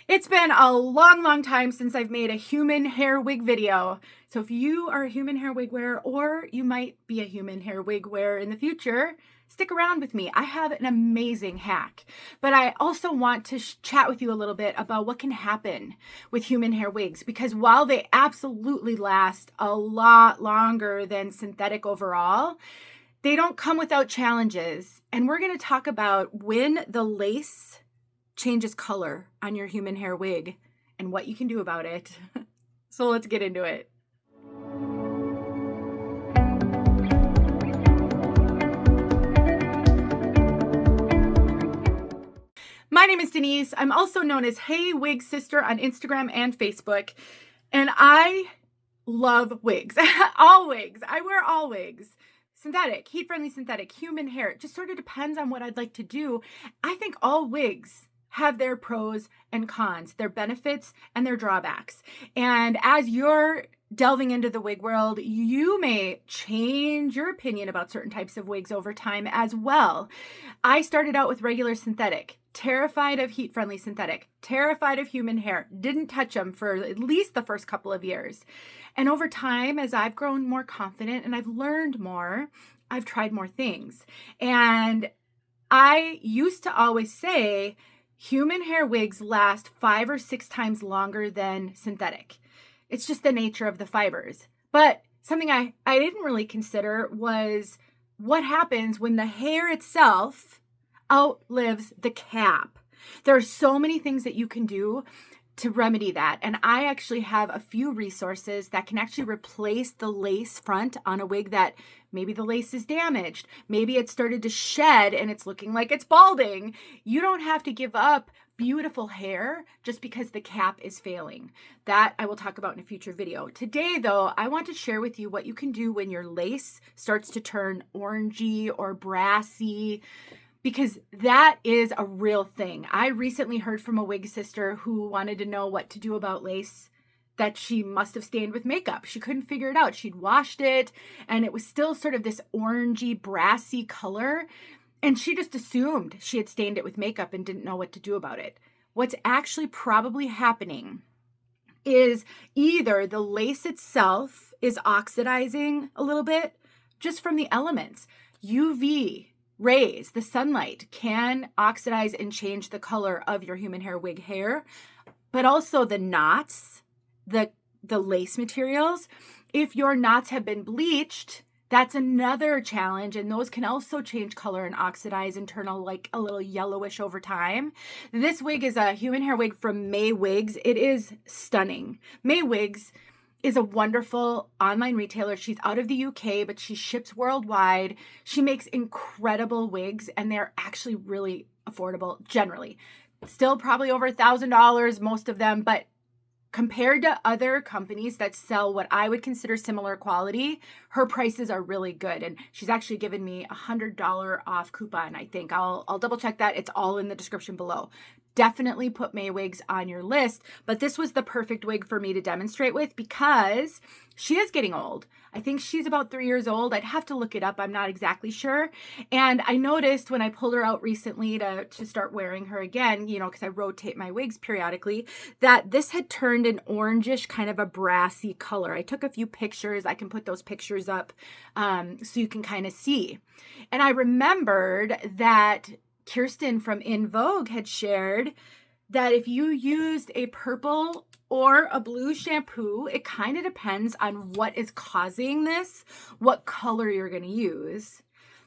It's been a long time since I've made a human hair wig video. So if you are a human hair wig wearer, or you might be a human hair wig wearer in the future, stick around with me. I have an amazing hack, but I also want to chat with you a little bit about what can happen with human hair wigs, because while they absolutely last a lot longer than synthetic overall, they don't come without challenges. And we're going to talk about when the lace changes color on your human hair wig and what you can do about it. So let's get into it. My name is Denise. I'm also known as heywigsister on Instagram and Facebook. And I love wigs. All wigs. I wear all wigs. Synthetic, heat-friendly synthetic, human hair. It just sort of depends on what I'd like to do. I think all wigs have their pros and cons, their benefits and their drawbacks. And as you're delving into the wig world, you may change your opinion about certain types of wigs over time as well. I started out with regular synthetic, terrified of heat-friendly synthetic, terrified of human hair, didn't touch them for at least the first couple of years. And over time, as I've grown more confident and I've learned more, I've tried more things. And I used to always say, human hair wigs last 5 or 6 times longer than synthetic. It's just the nature of the fibers. But something I didn't really consider was what happens when the hair itself outlives the cap. There are so many things that you can do to remedy that. And I actually have a few resources that can actually replace the lace front on a wig that maybe the lace is damaged. Maybe it started to shed and it's looking like it's balding. You don't have to give up beautiful hair just because the cap is failing. That I will talk about in a future video. Today, though, I want to share with you what you can do when your lace starts to turn orangey or brassy, because that is a real thing. I recently heard from a wig sister who wanted to know what to do about lace that she must have stained with makeup. She couldn't figure it out. She'd washed it and it was still sort of this orangey, brassy color. And she just assumed she had stained it with makeup and didn't know what to do about it. What's actually probably happening is either the lace itself is oxidizing a little bit just from the elements. UV rays, the sunlight, can oxidize and change the color of your human hair wig hair, but also the knots, the lace materials. If your knots have been bleached, that's another challenge, and those can also change color and oxidize and turn a little yellowish over time. This wig is a human hair wig from May Wigs. It is stunning. May Wigs is a wonderful online retailer. She's out of the UK, but she ships worldwide. She makes incredible wigs, and they're actually really affordable generally. Still probably over $1,000, most of them, but compared to other companies that sell what I would consider similar quality, her prices are really good. And she's actually given me $100 off coupon, I think. I'll double check that. It's all in the description below. Definitely put May Wigs on your list, but this was the perfect wig for me to demonstrate with because she is getting old. I think she's about 3 years old. I'd have to look it up. I'm not exactly sure. And I noticed when I pulled her out recently to start wearing her again, because I rotate my wigs periodically, that this had turned an orangish, kind of a brassy color. I took a few pictures. I can put those pictures up so you can kind of see. And I remembered that Kirsten from In Vogue had shared that if you used a purple or a blue shampoo, it kind of depends on what is causing this, what color you're going to use,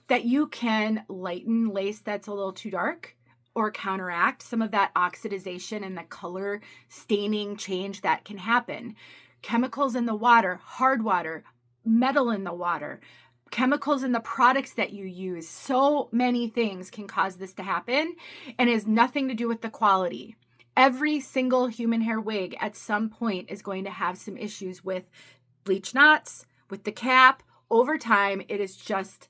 that you can lighten lace that's a little too dark or counteract some of that oxidization and the color staining change that can happen. Chemicals in the water, hard water, metal in the water, chemicals in the products that you use. So many things can cause this to happen, and it has nothing to do with the quality. Every single human hair wig at some point is going to have some issues with bleach knots, with the cap. Over time, it is just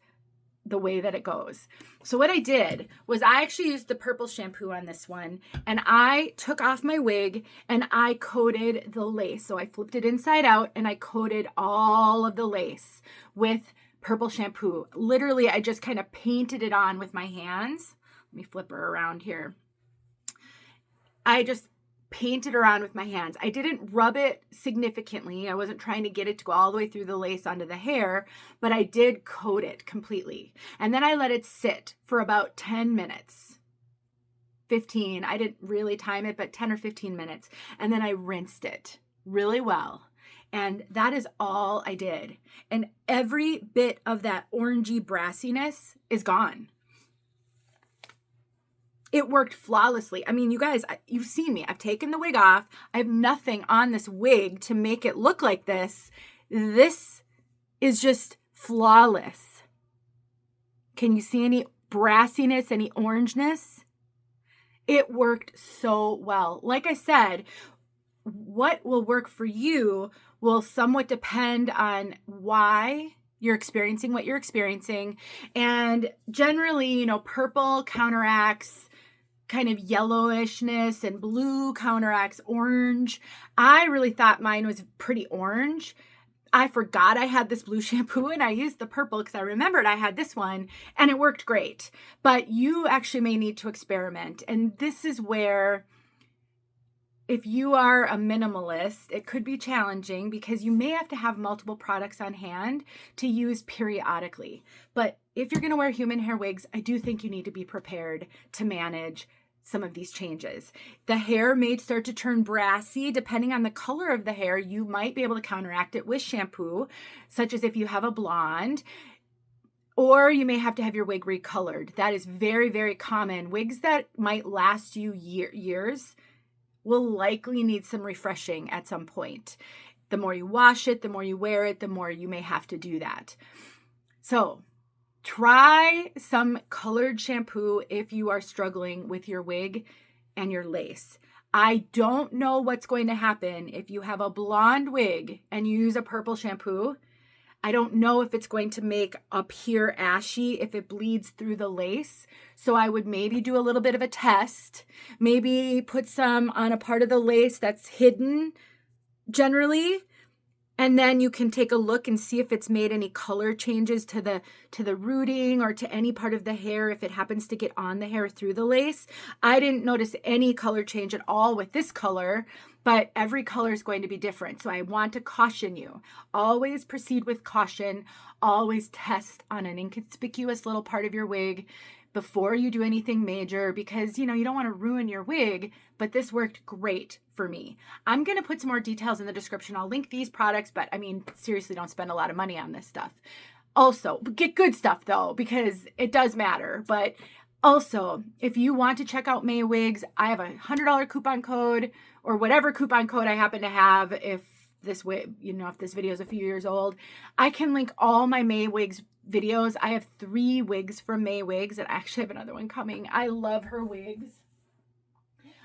the way that it goes. So what I did was I actually used the purple shampoo on this one, and I took off my wig and I coated the lace. So I flipped it inside out and I coated all of the lace with purple shampoo. Literally, I just kind of painted it on with my hands. Let me flip her around here. I just paint it around with my hands. I didn't rub it significantly. I wasn't trying to get it to go all the way through the lace onto the hair, but I did coat it completely. And then I let it sit for about 10 minutes. 15. I didn't really time it, but 10 or 15 minutes. And then I rinsed it really well. And that is all I did. And every bit of that orangey brassiness is gone. It worked flawlessly. I mean, you guys, you've seen me. I've taken the wig off. I have nothing on this wig to make it look like this. This is just flawless. Can you see any brassiness, any orangeness? It worked so well. Like I said, what will work for you will somewhat depend on why you're experiencing what you're experiencing. And generally, you know, purple counteracts kind of yellowishness and blue counteracts orange. I really thought mine was pretty orange. I forgot I had this blue shampoo and I used the purple because I remembered I had this one and it worked great. But you actually may need to experiment. And this is where, if you are a minimalist, it could be challenging because you may have to have multiple products on hand to use periodically. But if you're going to wear human hair wigs, I do think you need to be prepared to manage some of these changes. The hair may start to turn brassy. Depending on the color of the hair, you might be able to counteract it with shampoo, such as if you have a blonde, or you may have to have your wig recolored. That is very, very common. Wigs that might last you years will likely need some refreshing at some point. The more you wash it, the more you wear it, the more you may have to do that. So try some colored shampoo if you are struggling with your wig and your lace. I don't know what's going to happen if you have a blonde wig and you use a purple shampoo. I don't know if it's going to make up here ashy if it bleeds through the lace. So I would maybe do a little bit of a test. Maybe put some on a part of the lace that's hidden generally. And then you can take a look and see if it's made any color changes to the rooting or to any part of the hair if it happens to get on the hair through the lace. I didn't notice any color change at all with this color, but every color is going to be different. So I want to caution you. Always proceed with caution. Always test on an inconspicuous little part of your wig before you do anything major because, you know, you don't want to ruin your wig, but this worked great for me. I'm going to put some more details in the description. I'll link these products, but I mean, seriously, don't spend a lot of money on this stuff. Also, get good stuff though, because it does matter. But also, if you want to check out May Wigs, I have a $100 coupon code or whatever coupon code I happen to have. If this video is a few years old, I can link all my May Wigs videos. I have 3 wigs from May Wigs, and I actually have another one coming. I love her wigs.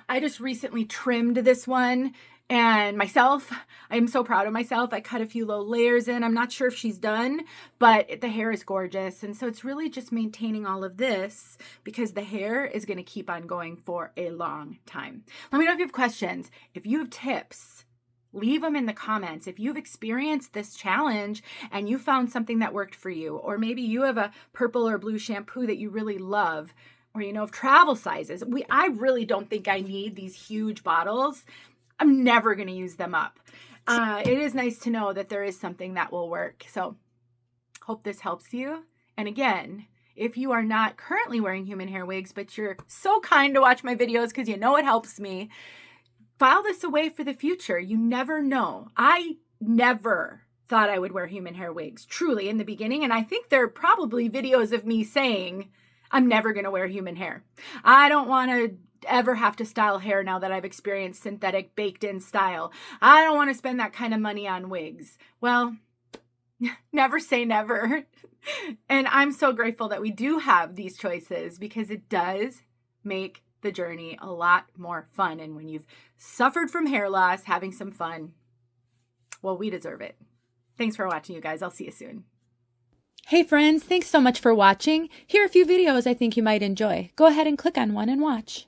I just recently trimmed this one, and myself, I am so proud of myself. I cut a few low layers in. I'm not sure if she's done, but the hair is gorgeous. And so it's really just maintaining all of this because the hair is going to keep on going for a long time. Let me know if you have questions. If you have tips, leave them in the comments. If you've experienced this challenge and you found something that worked for you, or maybe you have a purple or blue shampoo that you really love, or you know, of travel sizes. I really don't think I need these huge bottles. I'm never going to use them up. It is nice to know that there is something that will work. So hope this helps you. And again, if you are not currently wearing human hair wigs, but you're so kind to watch my videos because you know it helps me, file this away for the future. You never know. I never thought I would wear human hair wigs, truly, in the beginning. And I think there are probably videos of me saying, I'm never going to wear human hair. I don't want to ever have to style hair now that I've experienced synthetic baked-in style. I don't want to spend that kind of money on wigs. Well, never say never. And I'm so grateful that we do have these choices because it does make the journey a lot more fun. And when you've suffered from hair loss, having some fun, well, we deserve it. Thanks for watching, you guys. I'll see you soon. Hey friends, thanks so much for watching. Here are a few videos I think you might enjoy. Go ahead and click on one and watch.